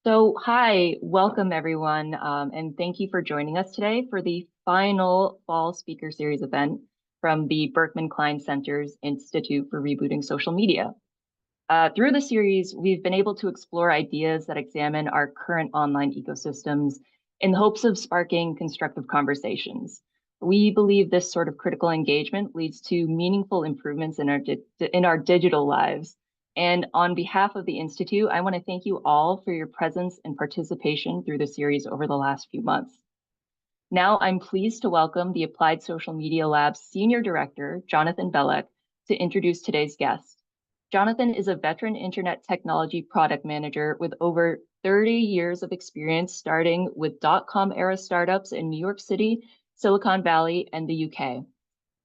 Hi, welcome everyone, and thank you for joining us today for the final Fall Speaker Series event from the Berkman Klein Center's Institute for Rebooting Social Media. Through the series, we've been able to explore ideas that examine our current online ecosystems in the hopes of sparking constructive conversations. We believe this sort of critical engagement leads to meaningful improvements in our digital lives. And on behalf of the Institute, I want to thank you all for your presence and participation through the series over the last few months. Now, I'm pleased to welcome the Applied Social Media Lab's Senior Director, Jonathan Belek, to introduce today's guest. Jonathan is a veteran internet technology product manager with over 30 years of experience, starting with dot-com era startups in New York City, Silicon Valley, and the UK.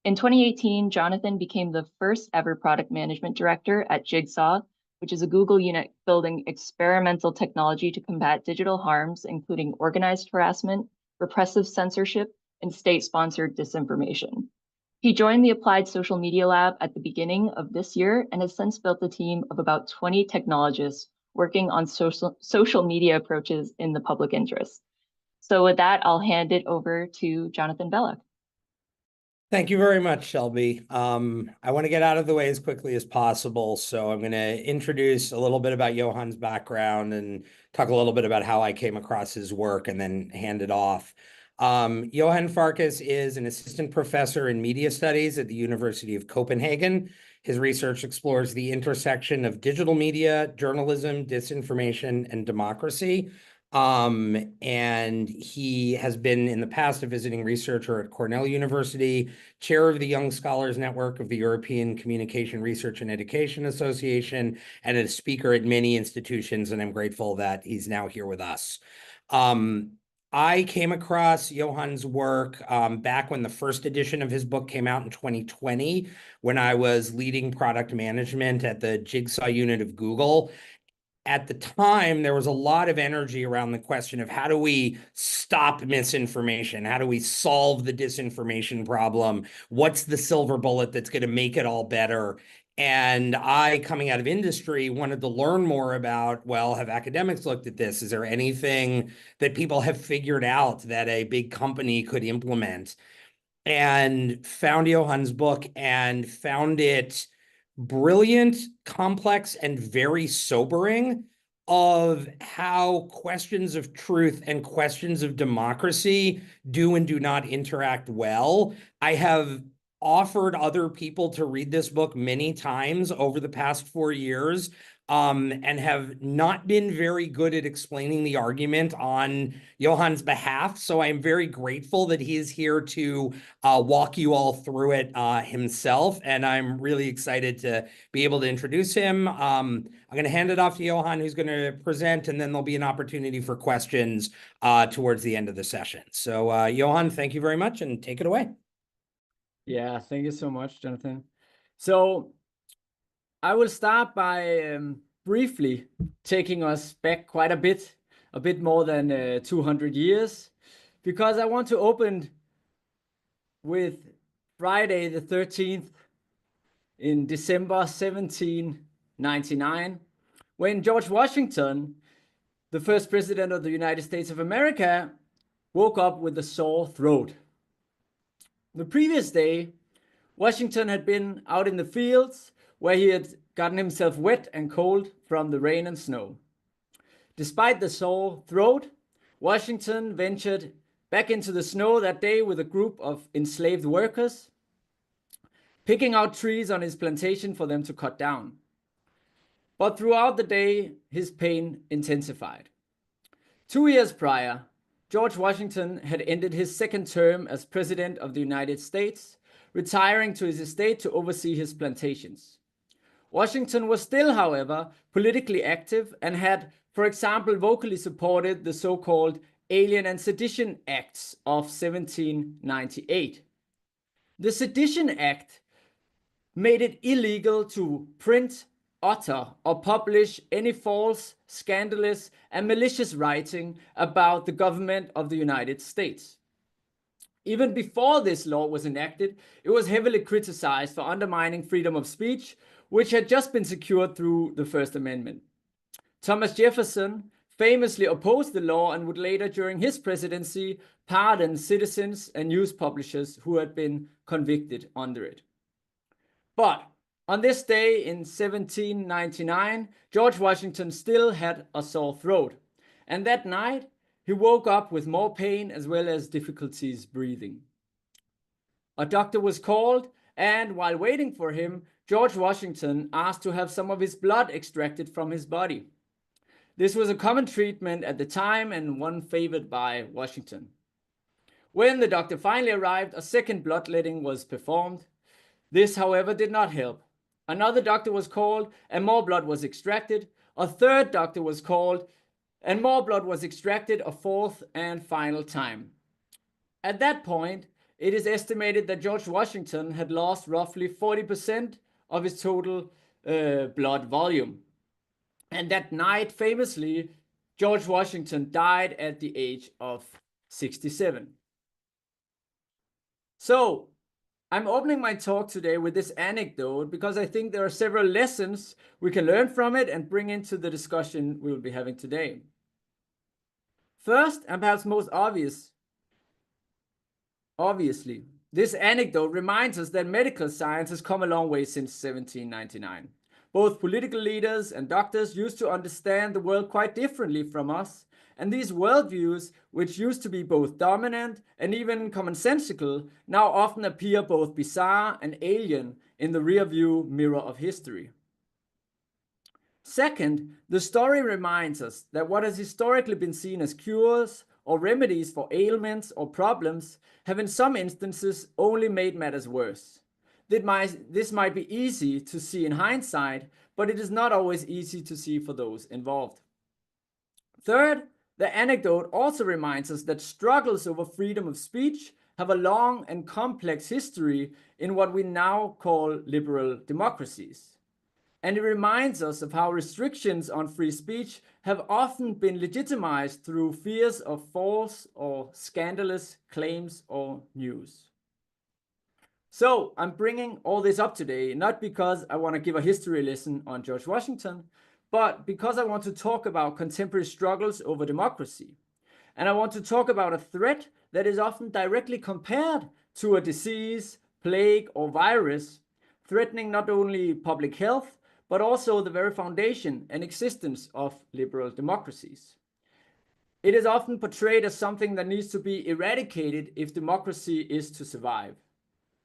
In 2018, Jonathan became the first ever product management director at Jigsaw, which is a Google unit building experimental technology to combat digital harms, including organized harassment, repressive censorship, and state-sponsored disinformation. He joined the Applied Social Media Lab at the beginning of this year and has since built a team of about 20 technologists working on social media approaches in the public interest. So with that, I'll hand it over to Jonathan Belek. Thank you very much, Shelby. I want to get out of the way as quickly as possible, so I'm going to introduce a little bit about Johan's background and talk a little bit about how I came across his work and then hand it off. Johan Farkas is an assistant professor in media studies at the University of Copenhagen. His research explores the intersection of digital media, journalism, disinformation, and democracy. And he has been in the past a visiting researcher at Cornell University, chair of the Young Scholars Network of the European Communication Research and Education Association, and a speaker at many institutions, and I'm grateful that he's now here with us. I came across Johan's work back when the first edition of his book came out in 2020, when I was leading product management at the Jigsaw unit of Google. At the time, there was a lot of energy around the question of how do we stop misinformation? How do we solve the disinformation problem? What's the silver bullet that's going to make it all better? And I, coming out of industry, wanted to learn more about, well, have academics looked at this? Is there anything that people have figured out that a big company could implement? And found Johan's book and found it brilliant, complex, and very sobering of how questions of truth and questions of democracy do and do not interact well. I have offered other people to read this book many times over the past 4 years, and have not been very good at explaining the argument on Johan's behalf. So I'm very grateful that he is here to walk you all through it himself. And I'm really excited to be able to introduce him. I'm going to hand it off to Johan, who's going to present, and then there'll be an opportunity for questions towards the end of the session. So Johan, thank you very much, and take it away. Yeah, thank you so much, Jonathan. So I will start by briefly taking us back quite a bit more than 200 years, because I want to open with Friday the 13th in December 1799, when George Washington, the first president of the United States of America, woke up with a sore throat. The previous day, Washington had been out in the fields where he had gotten himself wet and cold from the rain and snow. Despite the sore throat, Washington ventured back into the snow that day with a group of enslaved workers, picking out trees on his plantation for them to cut down. But throughout the day, his pain intensified. 2 years prior, George Washington had ended his second term as President of the United States, retiring to his estate to oversee his plantations. Washington was still, however, politically active and had, for example, vocally supported the so-called Alien and Sedition Acts of 1798. The Sedition Act made it illegal to print, utter, or publish any false, scandalous, and malicious writing about the government of the United States. Even before this law was enacted, it was heavily criticized for undermining freedom of speech, which had just been secured through the First Amendment. Thomas Jefferson famously opposed the law and would later, during his presidency, pardon citizens and news publishers who had been convicted under it. But on this day in 1799, George Washington still had a sore throat, and that night he woke up with more pain as well as difficulties breathing. A doctor was called, and while waiting for him, George Washington asked to have some of his blood extracted from his body. This was a common treatment at the time and one favored by Washington. When the doctor finally arrived, a second bloodletting was performed. This, however, did not help. Another doctor was called and more blood was extracted. A third doctor was called and more blood was extracted a fourth and final time. At that point, it is estimated that George Washington had lost roughly 40% of his total blood volume. And that night, famously, George Washington died at the age of 67. So, I'm opening my talk today with this anecdote because I think there are several lessons we can learn from it and bring into the discussion we will be having today. First, and perhaps most obviously, this anecdote reminds us that medical science has come a long way since 1799. Both political leaders and doctors used to understand the world quite differently from us, and these worldviews, which used to be both dominant and even commonsensical, now often appear both bizarre and alien in the rearview mirror of history. Second, the story reminds us that what has historically been seen as cures or remedies for ailments or problems have in some instances only made matters worse. This might be easy to see in hindsight, but it is not always easy to see for those involved. Third, the anecdote also reminds us that struggles over freedom of speech have a long and complex history in what we now call liberal democracies. And it reminds us of how restrictions on free speech have often been legitimized through fears of false or scandalous claims or news. So I'm bringing all this up today, not because I want to give a history lesson on George Washington, but because I want to talk about contemporary struggles over democracy. And I want to talk about a threat that is often directly compared to a disease, plague, or virus, threatening not only public health, but also the very foundation and existence of liberal democracies. It is often portrayed as something that needs to be eradicated if democracy is to survive.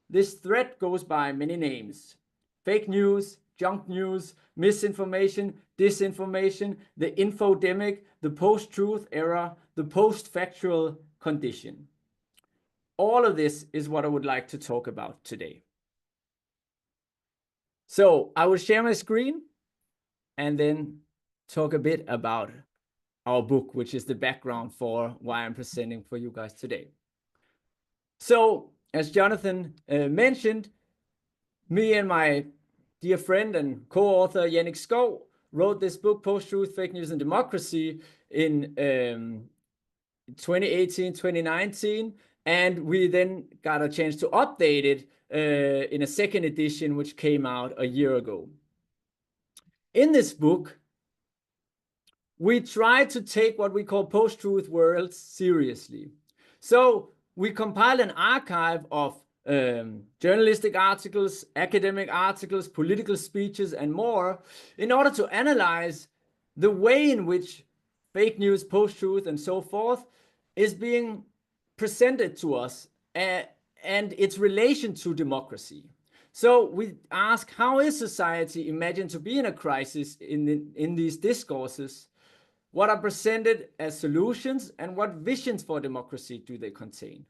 This threat goes by many names: fake news, junk news, misinformation, disinformation, the infodemic, the post-truth era, the post-factual condition. All of this is what I would like to talk about today. So I will share my screen and then talk a bit about our book, which is the background for why I'm presenting for you guys today. So, as Jonathan mentioned, me and my dear friend and co-author Jannik Skov wrote this book, Post-Truth, Fake News and Democracy, in 2018, 2019, and we then got a chance to update it in a second edition, which came out a year ago. In this book, we try to take what we call post-truth worlds seriously. So we compiled an archive of journalistic articles, academic articles, political speeches, and more in order to analyze the way in which fake news, post-truth, and so forth is being presented to us and its relation to democracy. So we ask, how is society imagined to be in a crisis in these discourses? What are presented as solutions and what visions for democracy do they contain?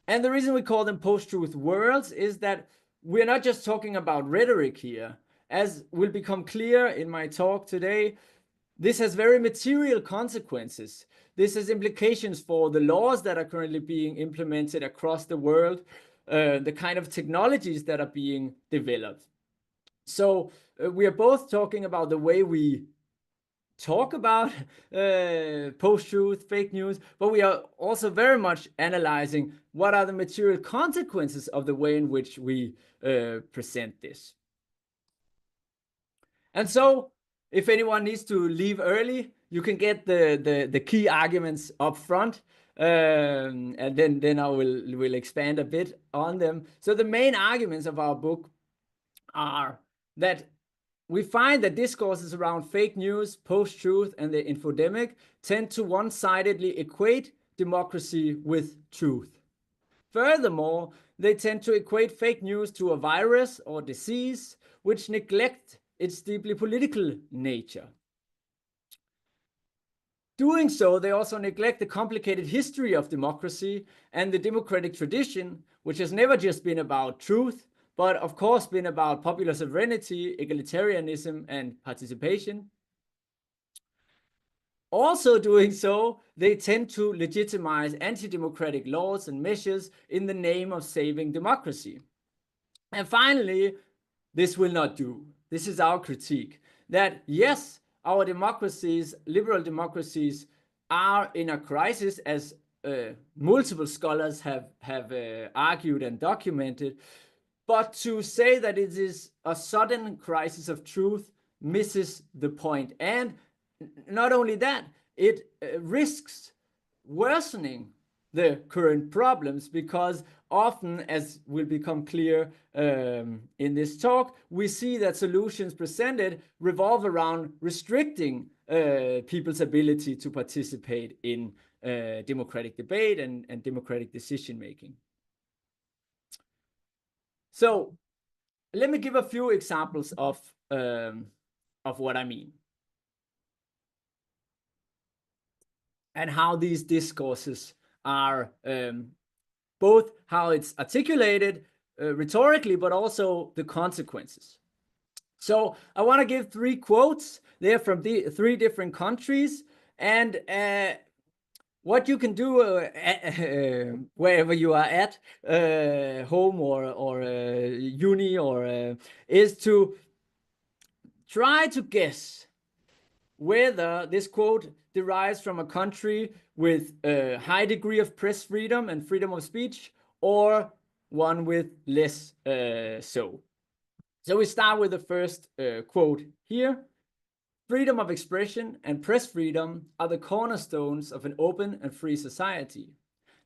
And the reason we call them post-truth worlds is that we're not just talking about rhetoric here. As will become clear in my talk today, this has very material consequences. This has implications for the laws that are currently being implemented across the world, the kind of technologies that are being developed. So we are both talking about the way we talk about post-truth, fake news, but we are also very much analyzing what are the material consequences of the way in which we present this. And so, if anyone needs to leave early, you can get the key arguments up front, and then I will expand a bit on them. So the main arguments of our book are that we find that discourses around fake news, post-truth, and the infodemic tend to one-sidedly equate democracy with truth. Furthermore, they tend to equate fake news to a virus or disease, which neglect its deeply political nature. Doing so, they also neglect the complicated history of democracy and the democratic tradition, which has never just been about truth, but of course been about popular sovereignty, egalitarianism, and participation. Also doing so, they tend to legitimize anti-democratic laws and measures in the name of saving democracy. And finally, this will not do. This is our critique, that yes, our democracies, liberal democracies, are in a crisis, as multiple scholars have argued and documented. But to say that it is a sudden crisis of truth misses the point. And not only that, it risks worsening the current problems, because often, as will become clear in this talk, we see that solutions presented revolve around restricting people's ability to participate in democratic debate and democratic decision making. So let me give a few examples of what I mean, and how these discourses are both how it's articulated rhetorically, but also the consequences. So I want to give 3 quotes. They're from 3 different countries, and what you can do wherever you are at, home or uni, or is to try to guess whether this quote derives from a country with a high degree of press freedom and freedom of speech, or one with less so. So we start with the first quote here. Freedom of expression and press freedom are the cornerstones of an open and free society.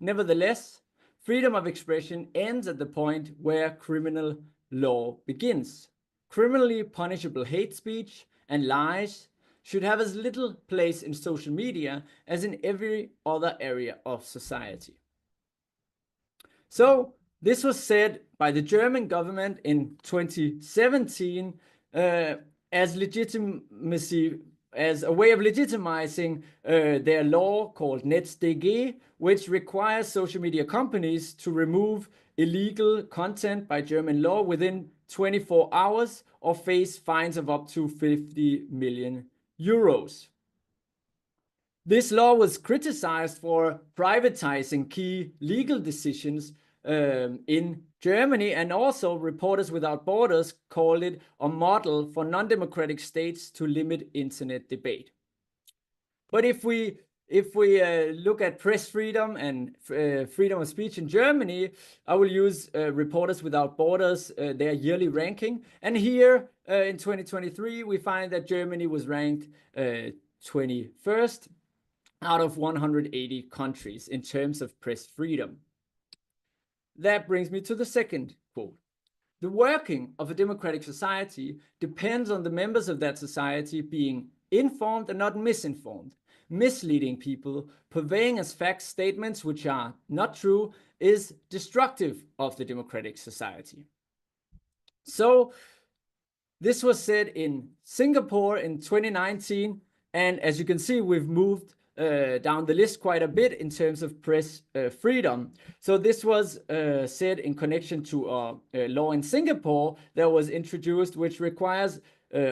Nevertheless, freedom of expression ends at the point where criminal law begins. Criminally punishable hate speech and lies should have as little place in social media as in every other area of society. So this was said by the German government in 2017 as legitimacy, as a way of legitimizing their law called NetzDG, which requires social media companies to remove illegal content by German law within 24 hours or face fines of up to 50 million euros. This law was criticized for privatizing key legal decisions in Germany, and also Reporters Without Borders called it a model for non-democratic states to limit internet debate. But if we look at press freedom and freedom of speech in Germany, I will use Reporters Without Borders, their yearly ranking. And here in 2023, we find that Germany was ranked 21st out of 180 countries in terms of press freedom. That brings me to the second quote. The working of a democratic society depends on the members of that society being informed and not misinformed. Misleading people, purveying as fact statements which are not true, is destructive of the democratic society. So this was said in Singapore in 2019, and as you can see, we've moved down the list quite a bit in terms of press freedom. So this was said in connection to a law in Singapore that was introduced, which requires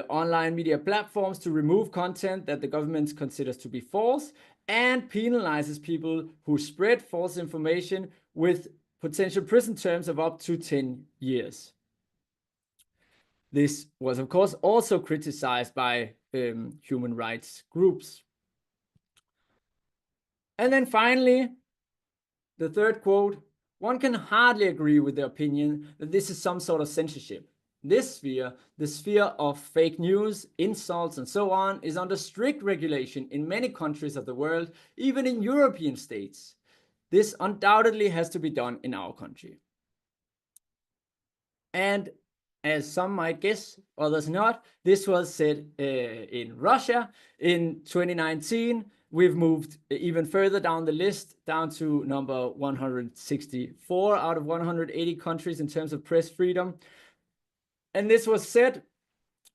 online media platforms to remove content that the government considers to be false, and penalizes people who spread false information with potential prison terms of up to 10 years. This was, of course, also criticized by human rights groups. And then finally, the third quote, one can hardly agree with the opinion that this is some sort of censorship. this sphere, the sphere of fake news, insults, and so on, is under strict regulation in many countries of the world, even in European states. This undoubtedly has to be done in our country. And as some might guess, others not, this was said in Russia in 2019. We've moved even further down the list, down to number 164 out of 180 countries in terms of press freedom. And this was said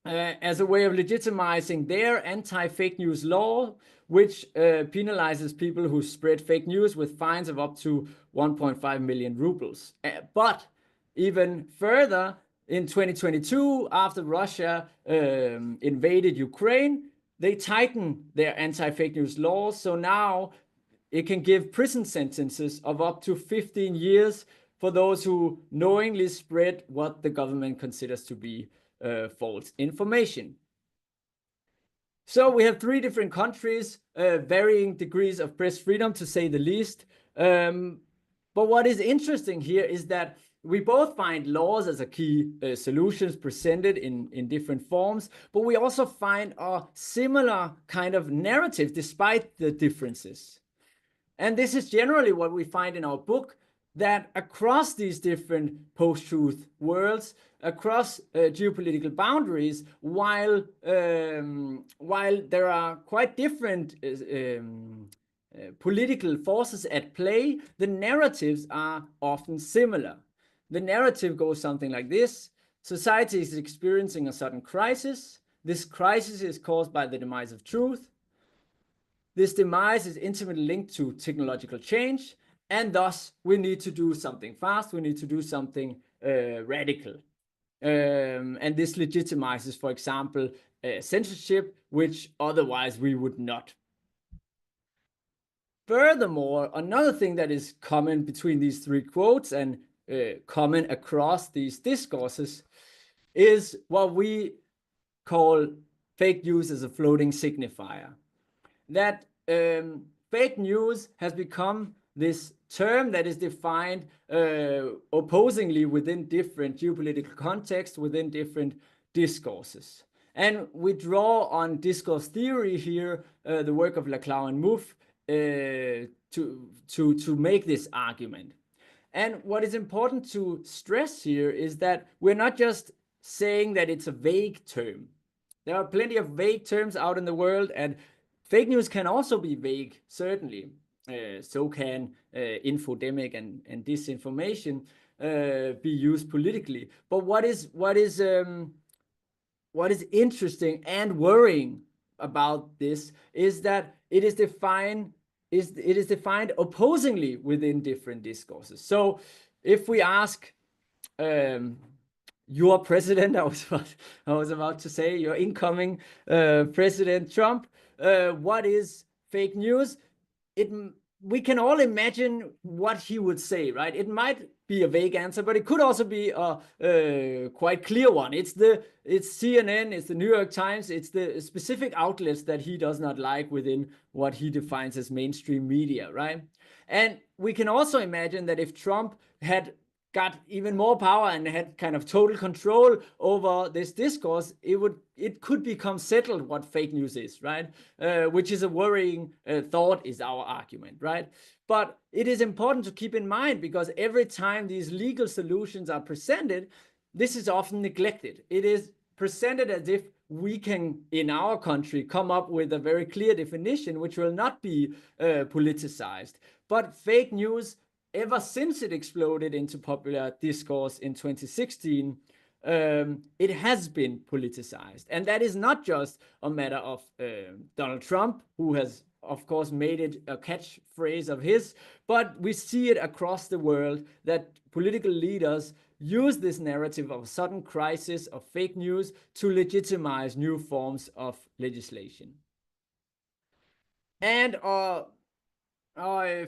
as a way of legitimizing their anti-fake news law, which penalizes people who spread fake news with fines of up to 1.5 million rubles. But even further, in 2022, after Russia invaded Ukraine, they tightened their anti-fake news laws. So now it can give prison sentences of up to 15 years for those who knowingly spread what the government considers to be false information. So we have 3 different countries, varying degrees of press freedom, to say the least. But what is interesting here is that we both find laws as a key solutions presented in different forms, but we also find a similar kind of narrative despite the differences. And this is generally what we find in our book, that across these different post-truth worlds, across geopolitical boundaries, while there are quite different political forces at play, the narratives are often similar. The narrative goes something like this: society is experiencing a sudden crisis. This crisis is caused by the demise of truth. This demise is intimately linked to technological change, and thus we need to do something fast. We need to do something radical. And this legitimizes, for example, censorship, which otherwise we would not. Furthermore, another thing that is common between these 3 quotes and common across these discourses is what we call fake news as a floating signifier. That fake news has become this term that is defined opposingly within different geopolitical contexts, within different discourses. And we draw on discourse theory here, the work of Laclau and Mouffe, to make this argument. And what is important to stress here is that we're not just saying that it's a vague term. There are plenty of vague terms out in the world, and fake news can also be vague, certainly. So can infodemic and disinformation be used politically. But what is interesting and worrying about this is that it is defined opposingly within different discourses. So if we ask your president, I was about to say, your incoming President Trump, what is fake news? We can all imagine what he would say, right? It might be a vague answer, but it could also be a quite clear one. It's CNN, it's the New York Times, it's the specific outlets that he does not like within what he defines as mainstream media, right? And we can also imagine that if Trump had got even more power and had kind of total control over this discourse, it could become settled what fake news is, right? Which is a worrying thought, is our argument, right? But it is important to keep in mind, because every time these legal solutions are presented, this is often neglected. It is presented as if we can, in our country, come up with a very clear definition which will not be politicized. But fake news, ever since it exploded into popular discourse in 2016, it has been politicized. And that is not just a matter of Donald Trump, who has, of course, made it a catchphrase of his, but we see it across the world that political leaders use this narrative of a sudden crisis of fake news to legitimize new forms of legislation. And a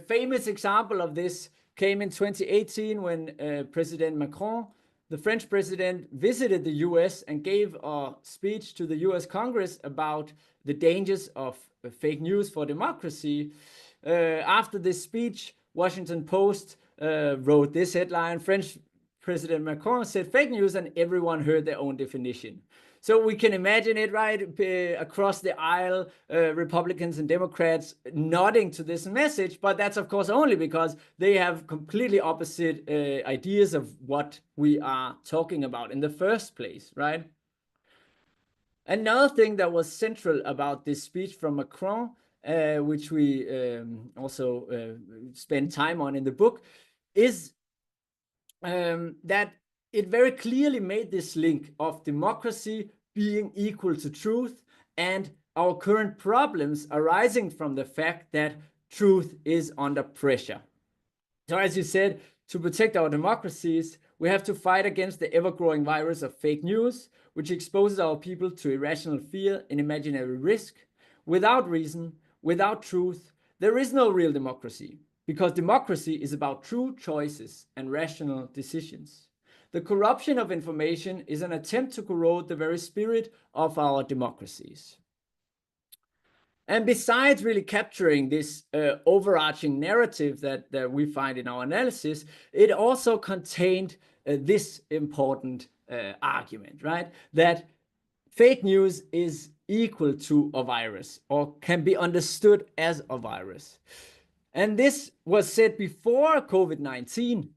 famous example of this came in 2018 when President Macron, the French president, visited the US and gave a speech to the US Congress about the dangers of fake news for democracy. After this speech, Washington Post wrote this headline: French President Macron said fake news, and everyone heard their own definition. So we can imagine it, right? Across the aisle, Republicans and Democrats nodding to this message, but that's of course only because they have completely opposite ideas of what we are talking about in the first place, right? Another thing that was central about this speech from Macron, which we also spend time on in the book, is that it very clearly made this link of democracy being equal to truth and our current problems arising from the fact that truth is under pressure. So as you said, to protect our democracies, we have to fight against the ever-growing virus of fake news, which exposes our people to irrational fear and imaginary risk. Without reason, without truth, there is no real democracy, because democracy is about true choices and rational decisions. The corruption of information is an attempt to corrode the very spirit of our democracies. And besides really capturing this overarching narrative that we find in our analysis, it also contained this important argument, right? That fake news is equal to a virus, or can be understood as a virus. And this was said before COVID-19,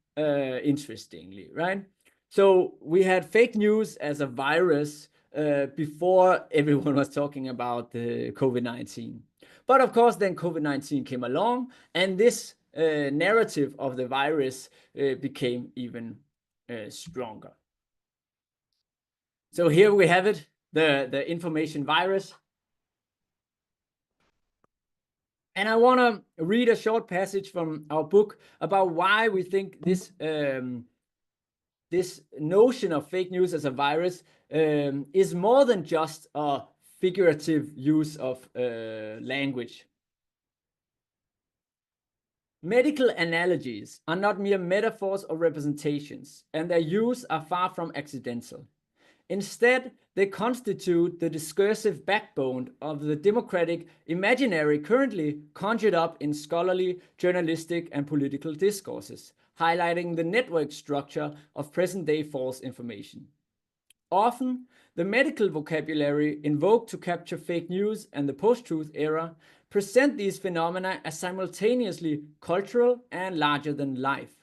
interestingly, right? So we had fake news as a virus before everyone was talking about the COVID-19. But of course, then COVID-19 came along, and this narrative of the virus became even stronger. So here we have it, the information virus. And I want to read a short passage from our book about why we think this this notion of fake news as a virus is more than just a figurative use of language. Medical analogies are not mere metaphors or representations, and their use are far from accidental. Instead, they constitute the discursive backbone of the democratic imaginary currently conjured up in scholarly, journalistic, and political discourses, highlighting the network structure of present-day false information. Often, the medical vocabulary invoked to capture fake news and the post-truth era present these phenomena as simultaneously cultural and larger than life.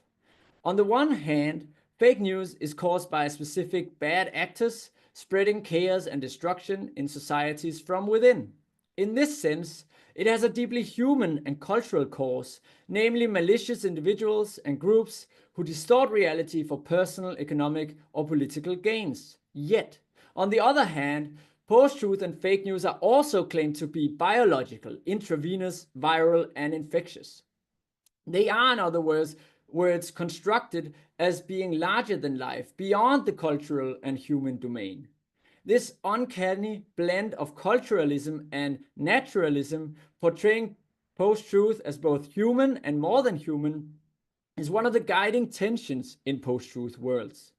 On the one hand, fake news is caused by specific bad actors spreading chaos and destruction in societies from within. In this sense, it has a deeply human and cultural cause, namely malicious individuals and groups who distort reality for personal, economic, or political gains. Yet, on the other hand, post-truth and fake news are also claimed to be biological, intravenous, viral, and infectious. They are, in other words, constructed as being larger than life, beyond the cultural and human domain. This uncanny blend of culturalism and naturalism, portraying post-truth as both human and more than human, is one of the guiding tensions in post-truth worlds.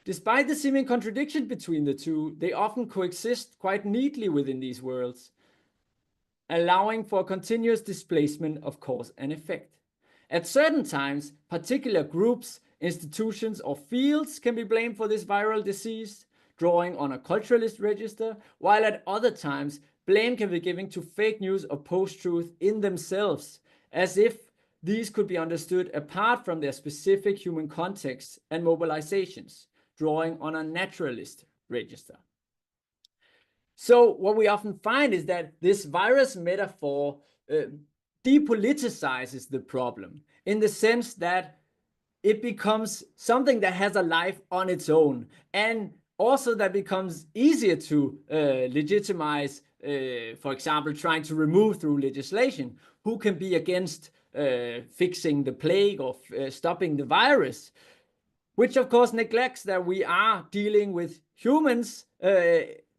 Despite the seeming contradiction between the two, they often coexist quite neatly within these worlds, allowing for continuous displacement of cause and effect. At certain times, particular groups, institutions, or fields can be blamed for this viral disease, drawing on a culturalist register, while at other times, blame can be given to fake news or post-truth in themselves, as if these could be understood apart from their specific human contexts and mobilizations, drawing on a naturalist register. So what we often find is that this virus metaphor depoliticizes the problem in the sense that it becomes something that has a life on its own, and also that becomes easier to legitimize, for example, trying to remove through legislation. Who can be against fixing the plague or stopping the virus? Which of course neglects that we are dealing with humans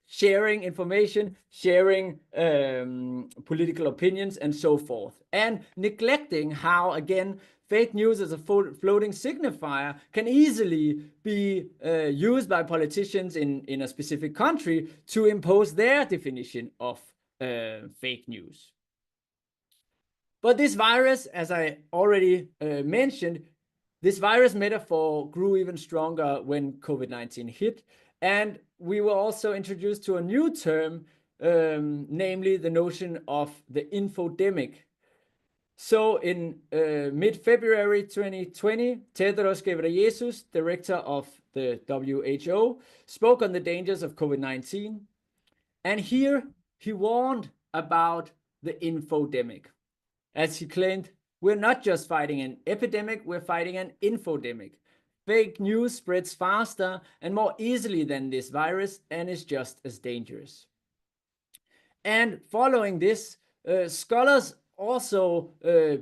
sharing information, sharing political opinions, and so forth. And neglecting how, again, fake news as a floating signifier can easily be used by politicians in a specific country to impose their definition of fake news. But this virus, as I already mentioned, This virus metaphor grew even stronger when COVID-19 hit, and we were also introduced to a new term, namely the notion of the infodemic. So in mid-February 2020, Tedros Ghebreyesus, director of the WHO, spoke on the dangers of COVID-19. And here he warned about the infodemic. As he claimed, we're not just fighting an epidemic, we're fighting an infodemic. Fake news spreads faster and more easily than this virus and is just as dangerous. And following this, scholars also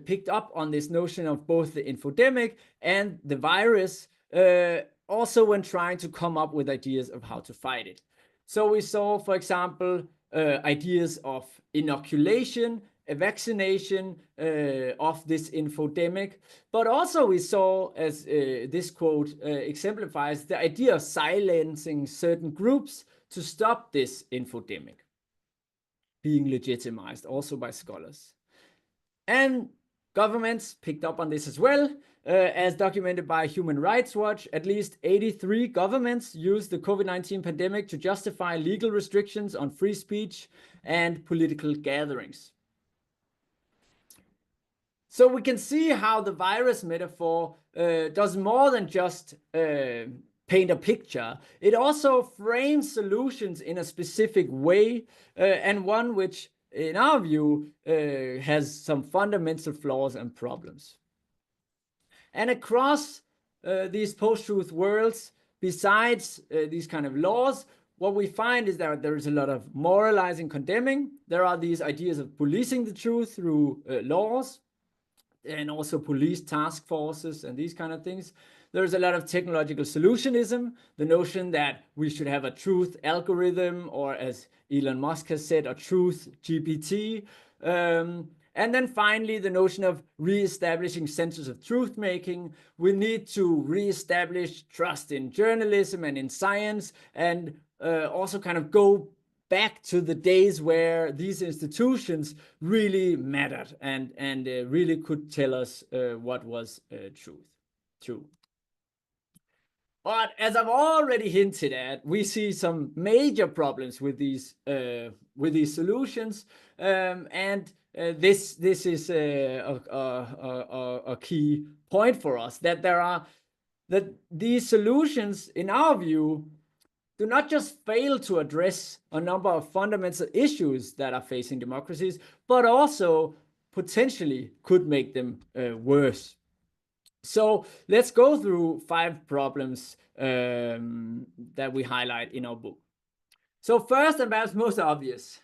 picked up on this notion of both the infodemic and the virus, also when trying to come up with ideas of how to fight it. So we saw, for example, ideas of inoculation, a vaccination of this infodemic, but also we saw, as this quote exemplifies, the idea of silencing certain groups to stop this infodemic being legitimized also by scholars. And governments picked up on this as well. As documented by Human Rights Watch, at least 83 governments used the COVID-19 pandemic to justify legal restrictions on free speech and political gatherings. So we can see how the virus metaphor does more than just paint a picture. It also frames solutions in a specific way, and one which, in our view, has some fundamental flaws and problems. And across these post-truth worlds, besides these kind of laws, what we find is that there is a lot of moralizing, condemning. There are these ideas of policing the truth through laws, and also police task forces and these kind of things. There's a lot of technological solutionism, the notion that we should have a truth algorithm, or as Elon Musk has said, a truth GPT. And then finally, the notion of re-establishing centers of truth-making. We need to re-establish trust in journalism and in science, and also kind of go back to the days where these institutions really mattered and really could tell us what was true. But as I've already hinted at, we see some major problems with these solutions, and this is a key point for us, that these solutions, in our view, do not just fail to address a number of fundamental issues that are facing democracies, but also potentially could make them worse. So let's go through 5 problems that we highlight in our book. So first, and perhaps most obvious,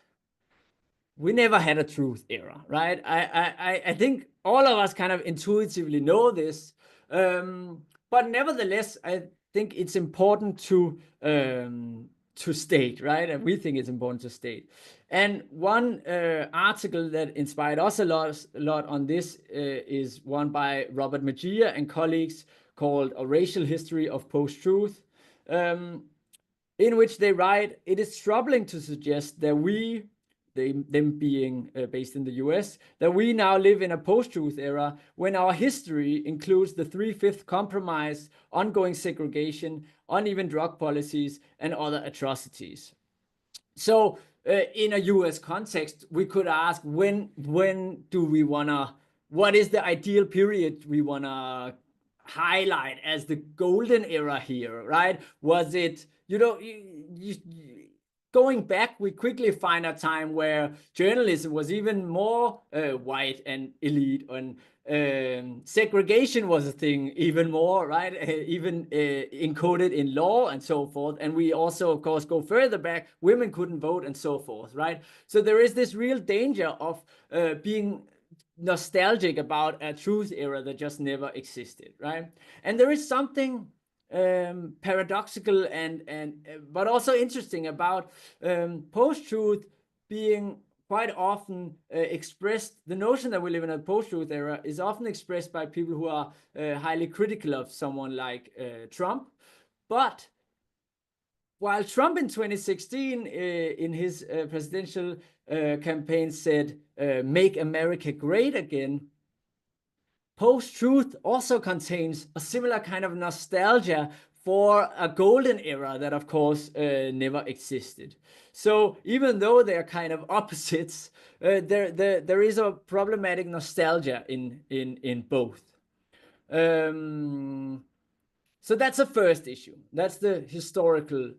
we never had a truth era, right? I think all of us kind of intuitively know this, but nevertheless, I think it's important to state, right? And we think it's important to state. And one article that inspired us a lot on this is one by Robert Magia and colleagues called A Racial History of Post-Truth, in which they write, it is troubling to suggest that them being based in the US, that we now live in a post-truth era when our history includes the 3/5 compromise, ongoing segregation, uneven drug policies, and other atrocities. So in a US context, we could ask, when do we wanna, what is the ideal period we wanna highlight as the golden era here, right? Was it, going back, we quickly find a time where journalism was even more white and elite, and segregation was a thing even more, right? Even encoded in law and so forth. And we also, of course, go further back, women couldn't vote and so forth, right? So there is this real danger of being nostalgic about a truth era that just never existed, right? And there is something paradoxical and but also interesting about post-truth being quite often expressed. The notion that we live in a post-truth era is often expressed by people who are highly critical of someone like Trump. But while Trump in 2016 in his presidential campaign said, "Make America Great Again," post-truth also contains a similar kind of nostalgia for a golden era that, of course, never existed. So even though they are kind of opposites, there is a problematic nostalgia in both. So that's the first issue. That's the historical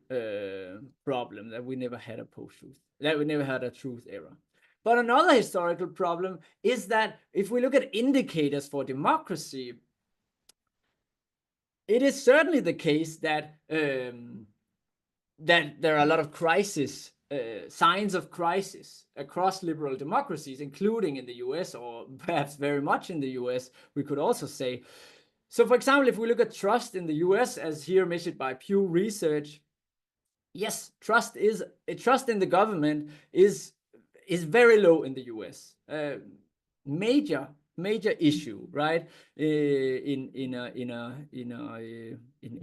problem, that we never had a post-truth, that we never had a truth era. But another historical problem is that if we look at indicators for democracy, it is certainly the case that that there are a lot of crisis, signs of crisis across liberal democracies, including in the US, or perhaps very much in the US, we could also say. So, for example, if we look at trust in the US, as here measured by Pew Research, yes, trust in the government is very low in the US. Major issue, right? In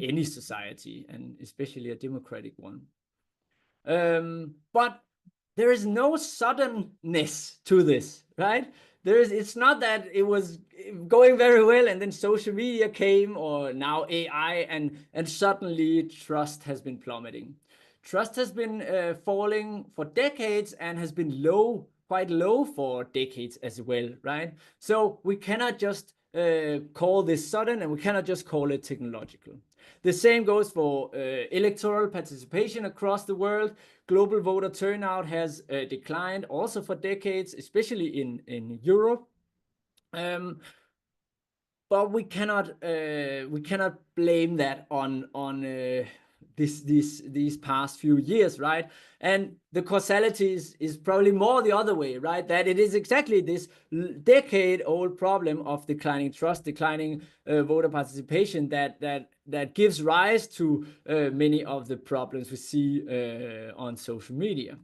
any society, and especially a democratic one. But there is no suddenness to this, right? It's not that it was going very well and then social media came, or now AI, and suddenly trust has been plummeting. Trust has been falling for decades and has been quite low for decades as well, right? So we cannot just call this sudden, and we cannot just call it technological. The same goes for electoral participation across the world. Global voter turnout has declined also for decades, especially in Europe. But we cannot blame that on these past few years, right? And the causality is probably more the other way, right? That it is exactly this decade-old problem of declining trust, declining voter participation that gives rise to many of the problems we see on social media.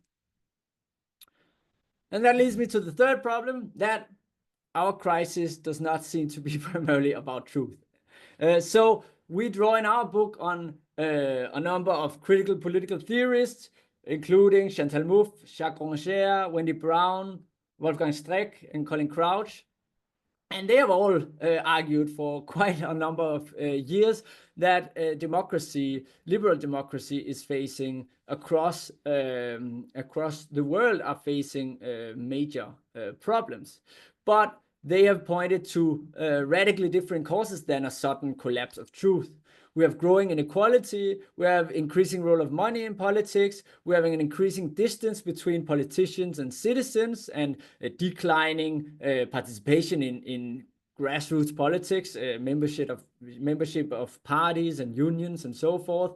And that leads me to the third problem, that our crisis does not seem to be primarily about truth. So we draw in our book on a number of critical political theorists, including Chantal Mouffe, Jacques Rancière, Wendy Brown, Wolfgang Streeck, and Colin Crouch. And they have all argued for quite a number of years that liberal democracy is facing across the world, are facing major problems. But they have pointed to radically different causes than a sudden collapse of truth. We have growing inequality, we have increasing role of money in politics, we're having an increasing distance between politicians and citizens, and a declining participation in grassroots politics, membership of parties and unions and so forth.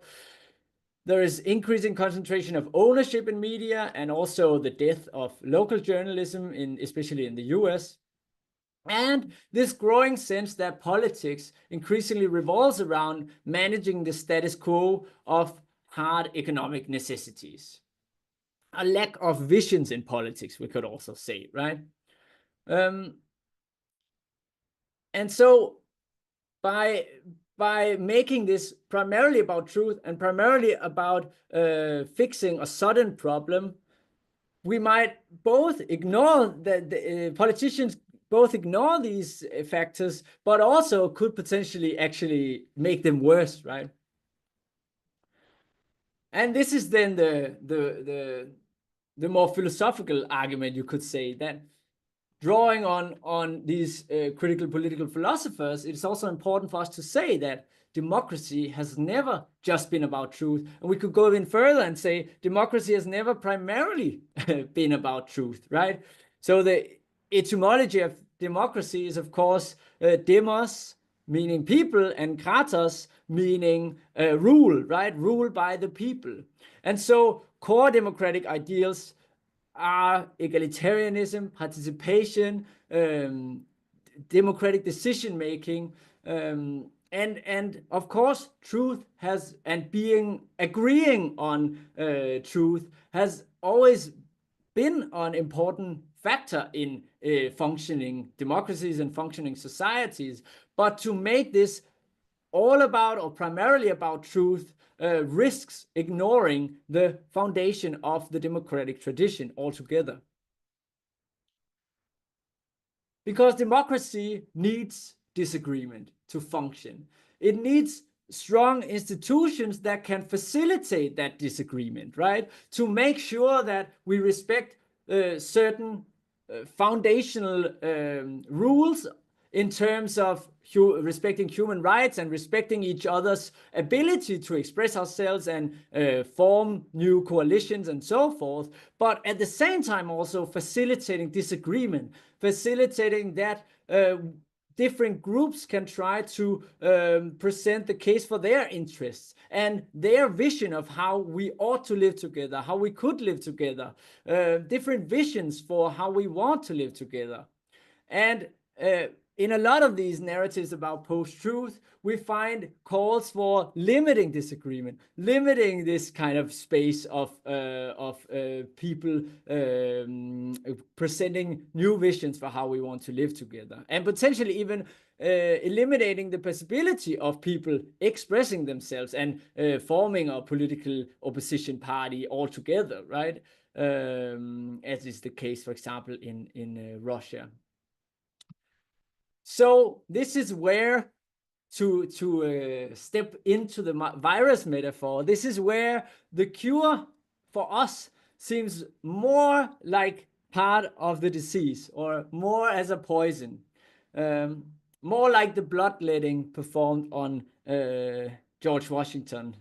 There is increasing concentration of ownership in media, and also the death of local journalism, especially in the US. And this growing sense that politics increasingly revolves around managing the status quo of hard economic necessities. A lack of visions in politics, we could also say, right? And so by making this primarily about truth and primarily about fixing a sudden problem, we might both ignore the politicians both ignore these factors, but also could potentially actually make them worse, right? And this is then the more philosophical argument, you could say, that drawing on these critical political philosophers, it's also important for us to say that democracy has never just been about truth. And we could go even further and say democracy has never primarily been about truth, right? So the etymology of democracy is, of course, demos, meaning people, and kratos, meaning rule, right? Rule by the people. And so core democratic ideals are egalitarianism, participation, democratic decision-making, and of course, truth has, and agreeing on truth has always been an important factor in functioning democracies and functioning societies. But to make this all about, or primarily about, truth risks ignoring the foundation of the democratic tradition altogether. Because democracy needs disagreement to function. It needs strong institutions that can facilitate that disagreement, right? To make sure that we respect certain foundational rules in terms of respecting human rights and respecting each other's ability to express ourselves and form new coalitions and so forth, but at the same time also facilitating disagreement, facilitating that different groups can try to present the case for their interests and their vision of how we ought to live together, how we could live together, different visions for how we want to live together. And in a lot of these narratives about post-truth, we find calls for limiting disagreement, limiting this kind of space of people presenting new visions for how we want to live together, and potentially even eliminating the possibility of people expressing themselves and forming a political opposition party altogether, right? As is the case, for example, in Russia. So this is where, to step into the virus metaphor, this is where the cure for us seems more like part of the disease, or more as a poison, more like the bloodletting performed on George Washington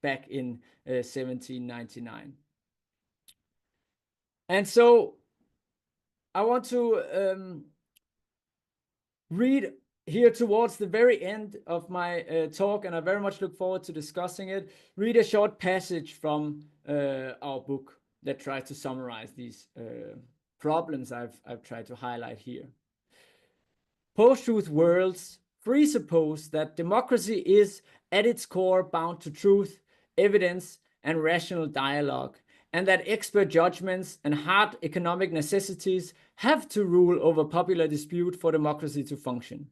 back in 1799. And so I want to read here towards the very end of my talk, and I very much look forward to discussing it, read a short passage from our book that tries to summarize these problems I've tried to highlight here. Post-truth worlds presuppose that democracy is at its core bound to truth, evidence, and rational dialogue, and that expert judgments and hard economic necessities have to rule over popular dispute for democracy to function.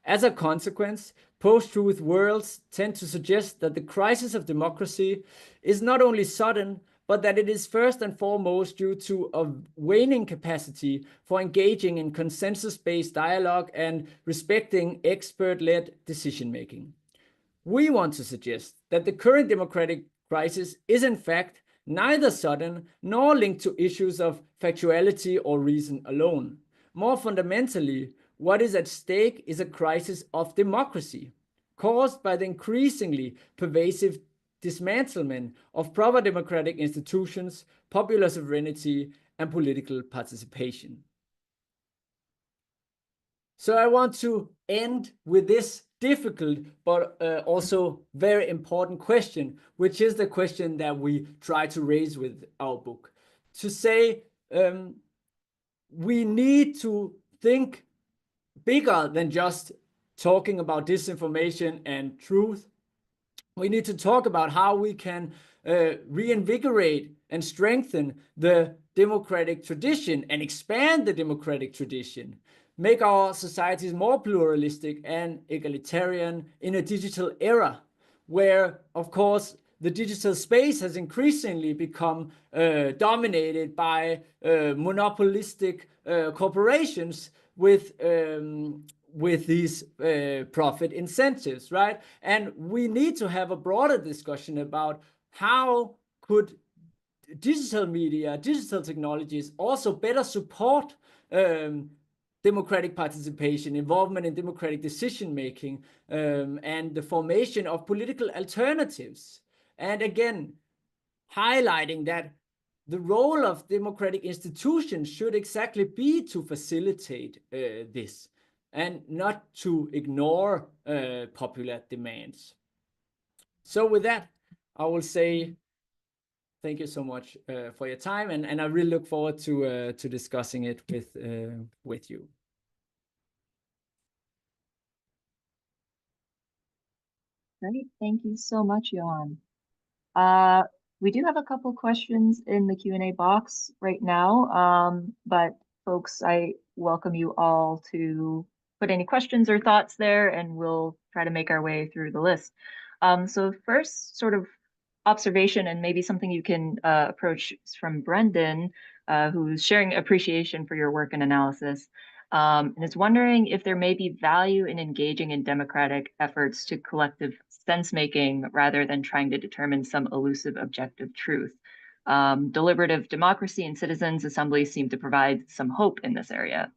As a consequence, post-truth worlds tend to suggest that the crisis of democracy is not only sudden, but that it is first and foremost due to a waning capacity for engaging in consensus-based dialogue and respecting expert-led decision-making. We want to suggest that the current democratic crisis is in fact neither sudden nor linked to issues of factuality or reason alone. More fundamentally, what is at stake is a crisis of democracy, caused by the increasingly pervasive dismantlement of proper democratic institutions, popular sovereignty, and political participation. So I want to end with this difficult but also very important question, which is the question that we try to raise with our book. To say we need to think bigger than just talking about disinformation and truth. We need to talk about how we can reinvigorate and strengthen the democratic tradition and expand the democratic tradition, make our societies more pluralistic and egalitarian in a digital era where, of course, the digital space has increasingly become dominated by monopolistic corporations with these profit incentives, right? And we need to have a broader discussion about how could digital media, digital technologies also better support democratic participation, involvement in democratic decision-making, and the formation of political alternatives. And again, highlighting that the role of democratic institutions should exactly be to facilitate this and not to ignore popular demands. So with that, I will say thank you so much for your time, and I really look forward to discussing it with you. Great, thank you so much, Johan. We do have a couple questions in the Q&A box right now, but folks, I welcome you all to put any questions or thoughts there, and we'll try to make our way through the list. So first sort of observation, and maybe something you can approach from Brendan, who's sharing appreciation for your work and analysis. and is wondering if there may be value in engaging in democratic efforts to collective sense-making rather than trying to determine some elusive objective truth. Deliberative democracy and citizens' assemblies seem to provide some hope in this area.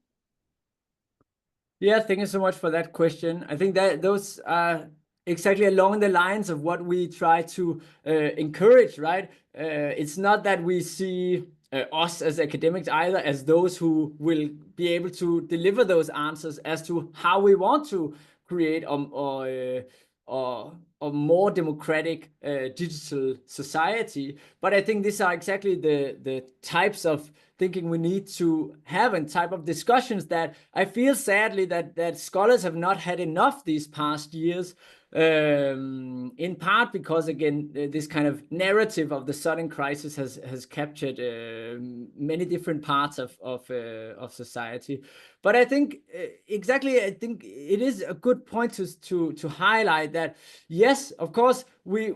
Yeah, thank you so much for that question. I think that those are exactly along the lines of what we try to encourage, right? It's not that we see us as academics either as those who will be able to deliver those answers as to how we want to create a more democratic digital society. But I think these are exactly the types of thinking we need to have and type of discussions that I feel sadly that scholars have not had enough these past years, in part because, again, this kind of narrative of the sudden crisis has captured many different parts of society. But I think I think it is a good point to highlight that, yes, of course, we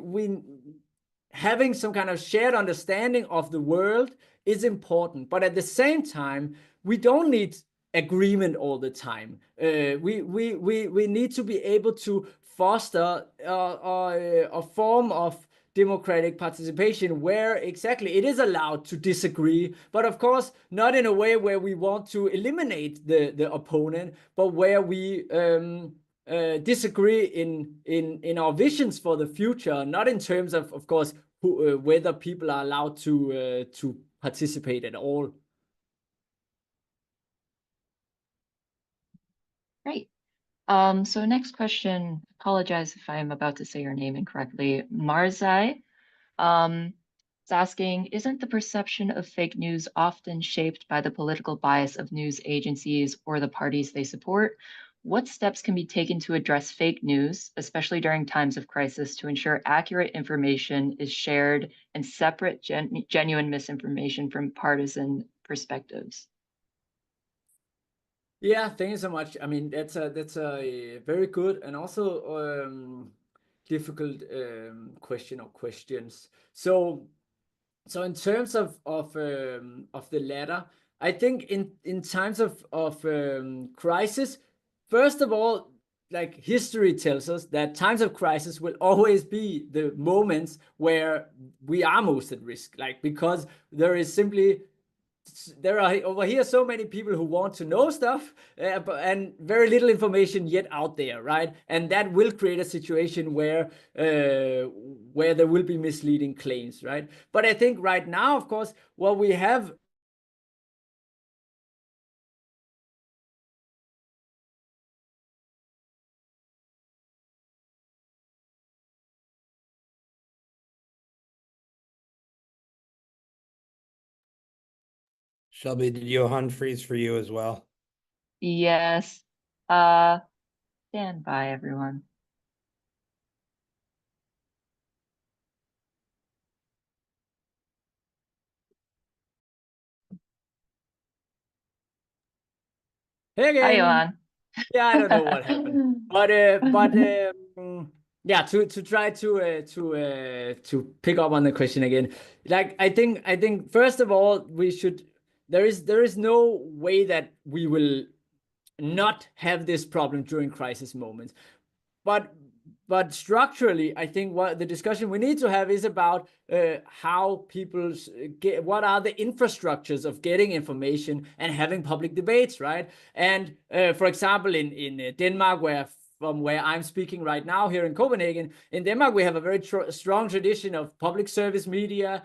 having some kind of shared understanding of the world is important, but at the same time, we don't need agreement all the time. We need to be able to foster a form of democratic participation where exactly it is allowed to disagree, but of course not in a way where we want to eliminate the opponent, but where we disagree in our visions for the future, not in terms of course, whether people are allowed to participate at all. Great. So next question, apologize if I'm about to say your name incorrectly. Marzai is asking, isn't the perception of fake news often shaped by the political bias of news agencies or the parties they support? What steps can be taken to address fake news, especially during times of crisis, to ensure accurate information is shared and separate genuine misinformation from partisan perspectives? Yeah, thank you so much. I mean, that's a very good and also difficult question or questions. So in terms of the latter, I think in times of crisis, first of all, like history tells us that times of crisis will always be the moments where we are most at risk, like because there are over here so many people who want to know stuff and very little information yet out there, right? And that will create a situation where there will be misleading claims, right? But I think right now, of course, what we have Shelby, did Johan freeze for you as well? Yes. Stand by, everyone. Hey Hi, again. Johan. Yeah, I don't know what happened, but yeah, to try to pick up on the question again. Like I think first of all we should there is no way that we will not have this problem during crisis moments, but structurally, I think what the discussion we need to have is about how people get, what are the infrastructures of getting information and having public debates, right? And for example, in Denmark, from where I'm speaking right now here in Copenhagen, in Denmark, we have a very strong tradition of public service media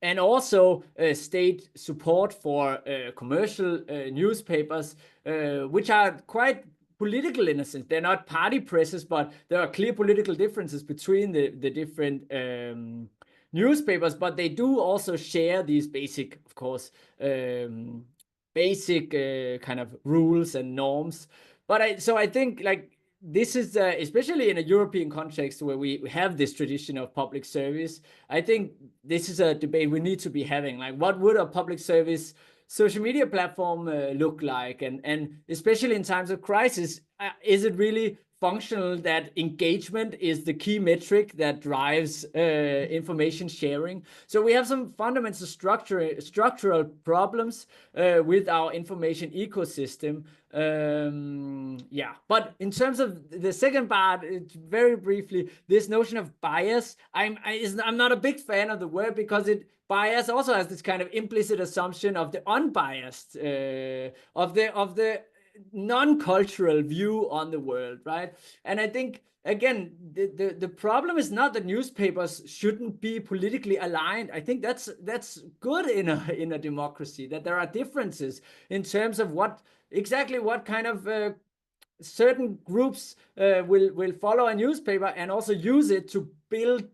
and also state support for commercial newspapers, which are quite political in a sense. They're not party presses, but there are clear political differences between the different newspapers, but they do also share these basic, of course, basic kind of rules and norms. But I think like this is especially in a European context where we have this tradition of public service. I think this is a debate we need to be having. Like, what would a public service social media platform look like, and especially in times of crisis, is it really functional that engagement is the key metric that drives information sharing. So we have some fundamental structural problems with our information ecosystem. Yeah, but in terms of the second part, very briefly, this notion of bias, I'm not a big fan of the word, because bias also has this kind of implicit assumption of the unbiased, of the non-cultural view on the world, right? And I think, again, the problem is not that newspapers shouldn't be politically aligned. I think that's good in a democracy, that there are differences in terms of what kind of certain groups will follow a newspaper and also use it to build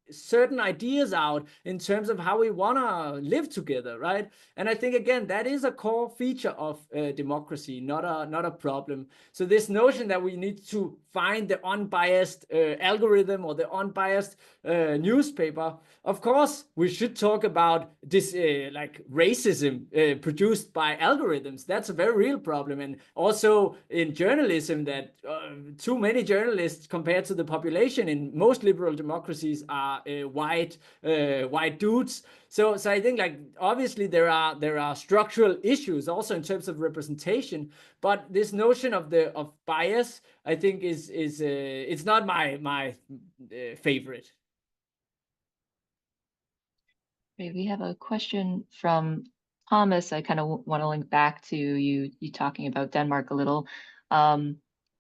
certain ideas out in terms of how we want to live together, right? And I think, again, that is a core feature of democracy, not a problem. So this notion that we need to find the unbiased algorithm or the unbiased newspaper, of course, we should talk about this like racism produced by algorithms. That's a very real problem. And also in journalism, that too many journalists compared to the population in most liberal democracies are white dudes. So I think, like, obviously there are structural issues also in terms of representation, but this notion of bias, I think, is it's not my favorite. Okay, we have a question from Thomas. I kind of want to link back to you talking about Denmark a little.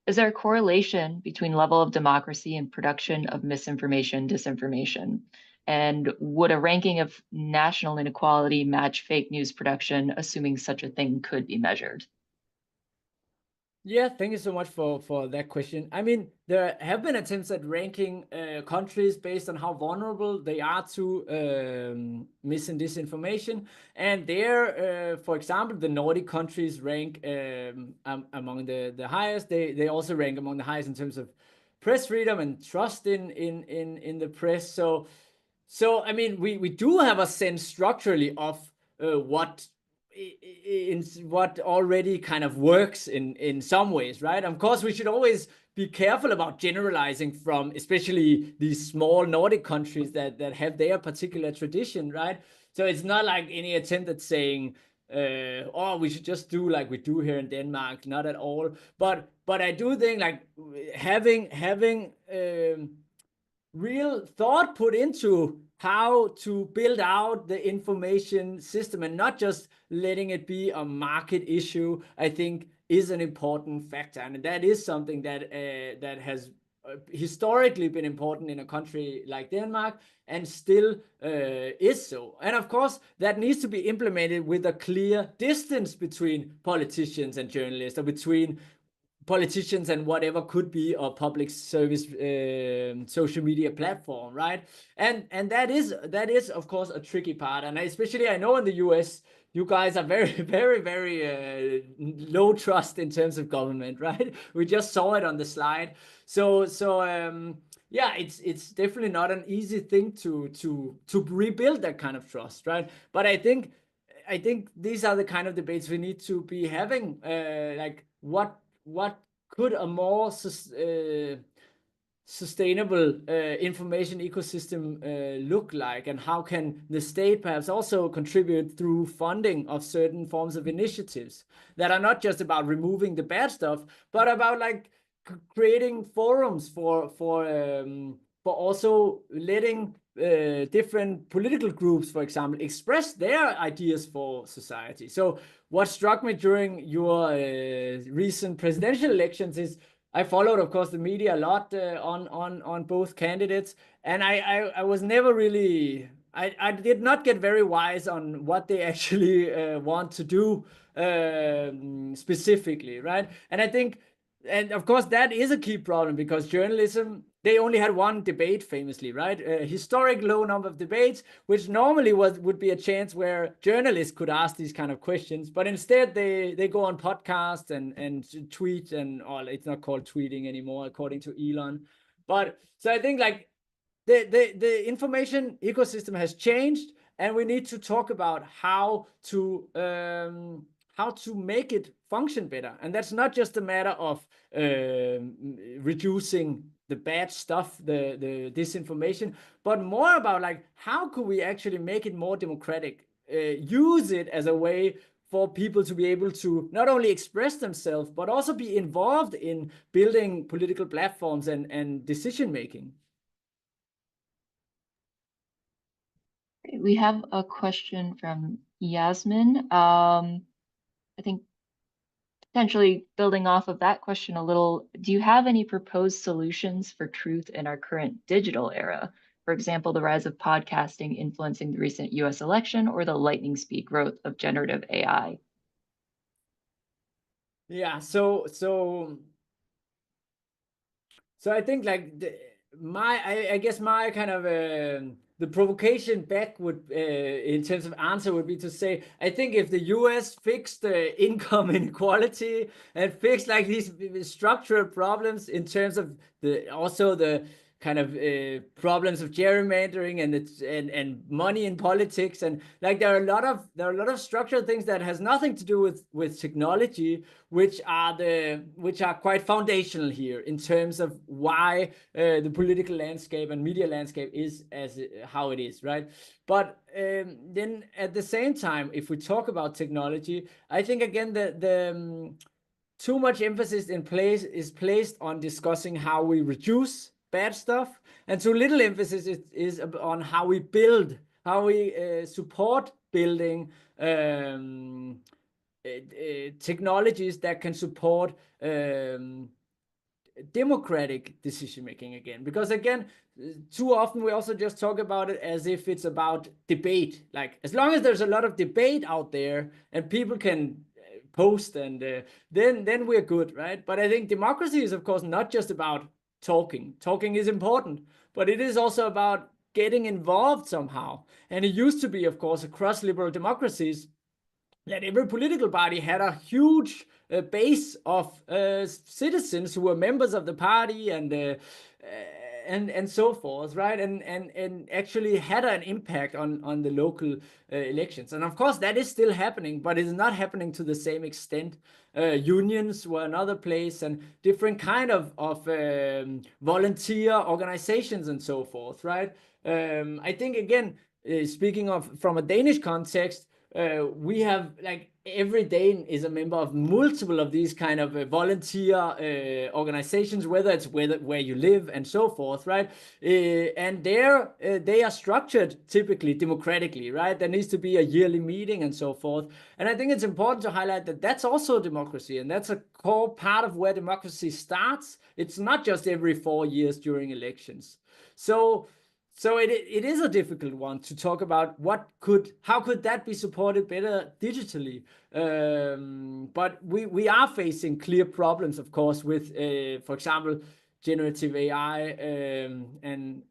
Is there a correlation between level of democracy and production of misinformation, disinformation? And would a ranking of national inequality match fake news production, assuming such a thing could be measured? Yeah, thank you so much for that question. I mean, there have been attempts at ranking countries based on how vulnerable they are to mis and disinformation. And there, for example, the Nordic countries rank among the highest. They also rank among the highest in terms of press freedom and trust in the press. So I mean, we do have a sense structurally of what already kind of works in some ways, right? Of course, we should always be careful about generalizing from especially these small Nordic countries that have their particular tradition, right? So it's not like any attempt at saying, oh, we should just do like we do here in Denmark. Not at all. But I do think, like, having real thought put into how to build out the information system and not just letting it be a market issue, I think, is an important factor. And that is something that has historically been important in a country like Denmark, and still is so. And of course, that needs to be implemented with a clear distance between politicians and journalists, or between politicians and whatever could be a public service social media platform, right? And that is of course a tricky part. And especially, I know in the US, you guys are very very low trust in terms of government, right? We just saw it on the slide. So yeah, it's definitely not an easy thing to rebuild that kind of trust, right? But I think these are the kind of debates we need to be having, like, what could a more sustainable information ecosystem look like, and how can the state perhaps also contribute through funding of certain forms of initiatives that are not just about removing the bad stuff, but about, like, creating forums for also letting different political groups, for example, express their ideas for society. So what struck me during your recent presidential elections is, I followed, of course, the media a lot on both candidates, and I was never really, I did not get very wise on what they actually want to do specifically, right? And I think, and of course, that is a key problem, because journalism, they only had one debate famously, right? A historic low number of debates, which normally would be a chance where journalists could ask these kind of questions. But instead, they go on podcasts and tweet, and all. It's not called tweeting anymore, according to Elon. But so I think, like, the information ecosystem has changed, and we need to talk about how how to make it function better. And that's not just a matter of reducing the bad stuff, the disinformation, but more about like, how could we actually make it more democratic, use it as a way for people to be able to not only express themselves, but also be involved in building political platforms and decision making. We have a question from Yasmin. I think potentially building off of that question a little, do you have any proposed solutions for truth in our current digital era? For example, the rise of podcasting influencing the recent US election, or the lightning speed growth of generative AI? Yeah, so I think like I guess my kind of the provocation back would in terms of answer would be to say, I think if the US fixed the income inequality and fixed like these structural problems in terms of also the kind of problems of gerrymandering and money in politics, and like there are a lot of structural things that has nothing to do with technology, which are quite foundational here in terms of why the political landscape and media landscape is how it is, right? But then at the same time, if we talk about technology, I think again the too much emphasis is placed on discussing how we reduce bad stuff, and too little emphasis is on how we build, how we support building technologies that can support democratic decision making again. Because again, too often we also just talk about it as if it's about debate. Like, as long as there's a lot of debate out there and people can post, and then we're good, right? But I think democracy is of course not just about talking. Talking is important, but it is also about getting involved somehow. And it used to be, of course, across liberal democracies, that every political party had a huge base of citizens who were members of the party and so forth, right? And actually had an impact on the local elections. And of course, that is still happening, but it is not happening to the same extent. Unions were another place, and different kind of volunteer organizations and so forth, right? I think again, speaking of from a Danish context, we have like every Dane is a member of multiple of these kind of volunteer organizations, whether it's where you live and so forth, right? And they are structured typically democratically, right? There needs to be a yearly meeting and so forth. And I think it's important to highlight that that's also democracy, and that's a core part of where democracy starts. It's not just every 4 years during elections. So it is a difficult one to talk about how could that be supported better digitally. But we are facing clear problems, of course, with, for example, generative AI and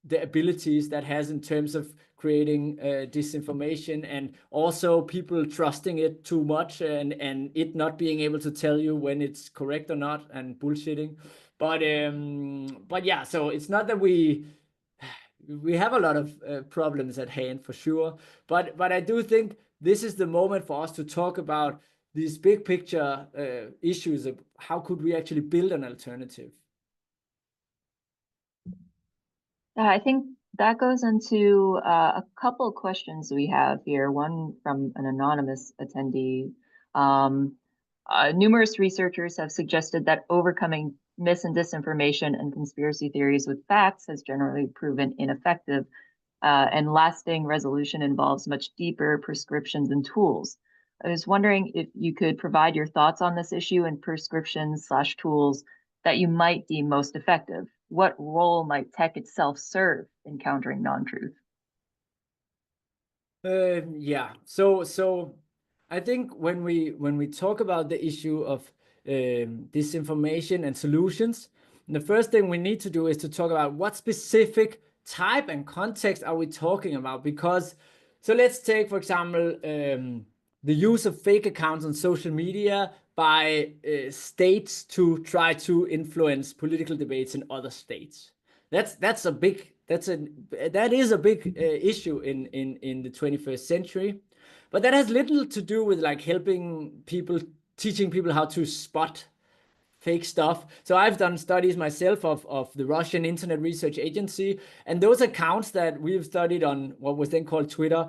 the abilities that has in terms of creating disinformation, and also people trusting it too much and it not being able to tell you when it's correct or not, and bullshitting. But yeah, so it's not that we have a lot of problems at hand for sure, but I do think this is the moment for us to talk about these big picture issues of how could we actually build an alternative. I think that goes into a couple questions we have here. One from an anonymous attendee. Numerous researchers have suggested that overcoming mis and disinformation and conspiracy theories with facts has generally proven ineffective, and lasting resolution involves much deeper prescriptions and tools. I was wondering if you could provide your thoughts on this issue and prescriptions/tools that you might deem most effective. What role might tech itself serve in countering non-truth? Yeah, so I think when we talk about the issue of disinformation and solutions, the first thing we need to do is to talk about what specific type and context are we talking about. Because, so let's take, for example, the use of fake accounts on social media by states to try to influence political debates in other states. That is a big issue in the 21st century. But that has little to do with like helping people, teaching people how to spot fake stuff. So I've done studies myself of the Russian Internet Research Agency, and those accounts that we've studied on what was then called Twitter,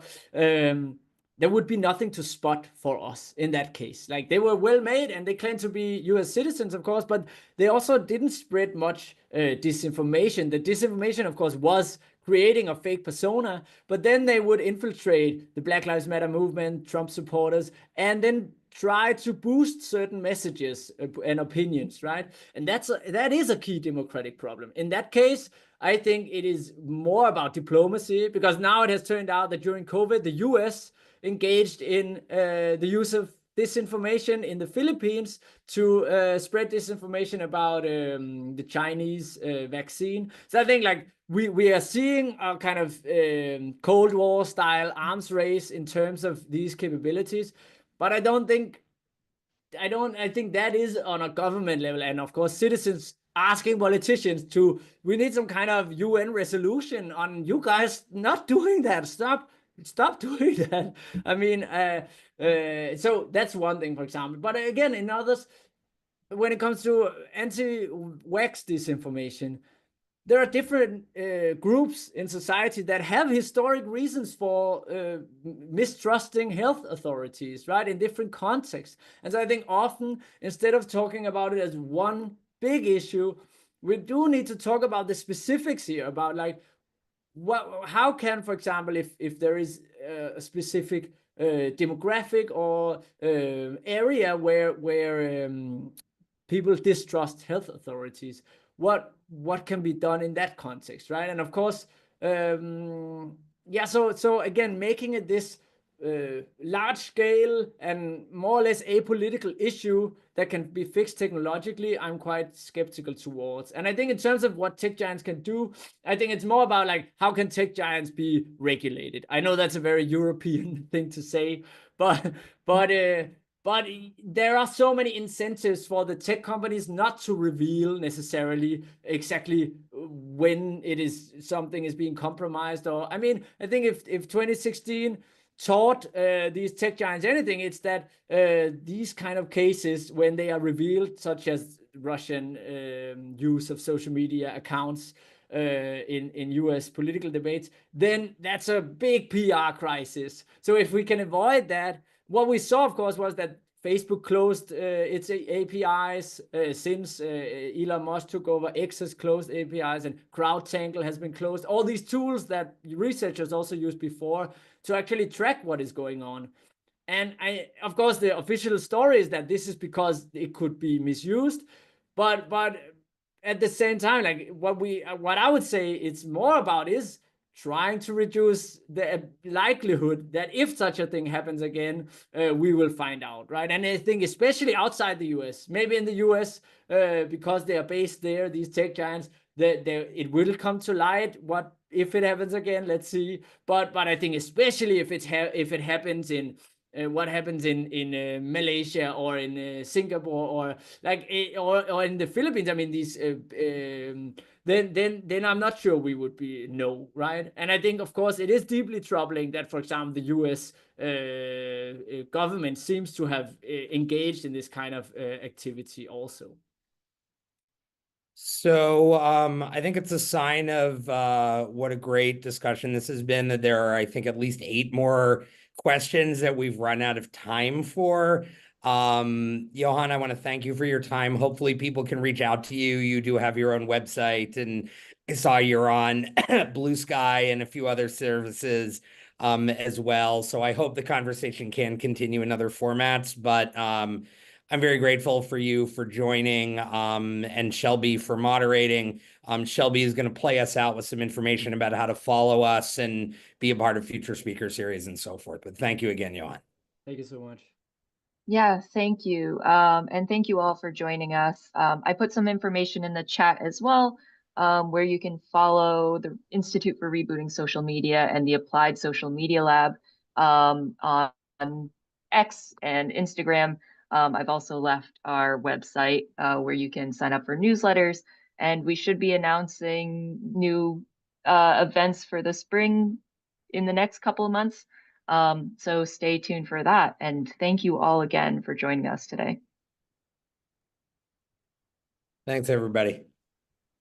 there would be nothing to spot for us in that case. Like, they were well made and they claimed to be US citizens, of course, but they also didn't spread much disinformation. The disinformation, of course, was creating a fake persona, but then they would infiltrate the Black Lives Matter movement, Trump supporters, and then try to boost certain messages and opinions, right? And that is a key democratic problem. In that case, I think it is more about diplomacy, because now it has turned out that during COVID, the US engaged in the use of disinformation in the Philippines to spread disinformation about the Chinese vaccine. So I think like we are seeing a kind of Cold War style arms race in terms of these capabilities, but I think that is on a government level, and of course citizens asking politicians to, we need some kind of UN resolution on you guys not doing that. Stop doing that. I mean, so that's one thing, for example. But again, in others, when it comes to anti-vax disinformation, there are different groups in society that have historic reasons for mistrusting health authorities, right, in different contexts. And so I think often, instead of talking about it as one big issue, we do need to talk about the specifics here, about like how can, for example, if there is a specific demographic or area where people distrust health authorities, what can be done in that context, right? And of course, yeah, so again, making it this large scale and more or less apolitical issue that can be fixed technologically, I'm quite skeptical towards. And I think in terms of what tech giants can do, I think it's more about like, how can tech giants be regulated? I know that's a very European thing to say, but there are so many incentives for the tech companies not to reveal necessarily exactly when something is being compromised. Or I mean, I think if 2016 taught these tech giants anything, it's that these kind of cases, when they are revealed, such as Russian use of social media accounts in US political debates, then that's a big PR crisis. So if we can avoid that, what we saw, of course, was that Facebook closed its APIs since Elon Musk took over. X has closed APIs, and CrowdTangle has been closed. All these tools that researchers also used before to actually track what is going on. And of course, the official story is that this is because it could be misused, but at the same time, like what I would say it's more about is trying to reduce the likelihood that if such a thing happens again, we will find out, right? And I think especially outside the US, maybe in the US, because they are based there, these tech giants, it will come to light what if it happens again. Let's see. But I think especially if it happens in what happens in Malaysia or in Singapore or like or in the Philippines. I mean, these then I'm not sure we would be right. And I think, of course, it is deeply troubling that, for example, the U.S. Government seems to have engaged in this kind of activity also. So I think it's a sign of what a great discussion this has been, that there are, I think, at least 8 more questions that we've run out of time for. Johan, I want to thank you for your time. Hopefully people can reach out to you. You do have your own website, and I saw you're on Blue Sky and a few other services as well. So I hope the conversation can continue in other formats, but I'm very grateful for you for joining, and Shelby for moderating. Shelby is going to play us out with some information about how to follow us and be a part of future speaker series and so forth. But thank you again, Johan. Thank you so much. Yeah, thank you. And thank you all for joining us. I put some information in the chat as well, where you can follow the Institute for Rebooting Social Media and the Applied Social Media Lab on X and Instagram. I've also left our website where you can sign up for newsletters, and we should be announcing new events for the spring in the next couple of months. So stay tuned for that. And thank you all again for joining us today. Thanks, everybody.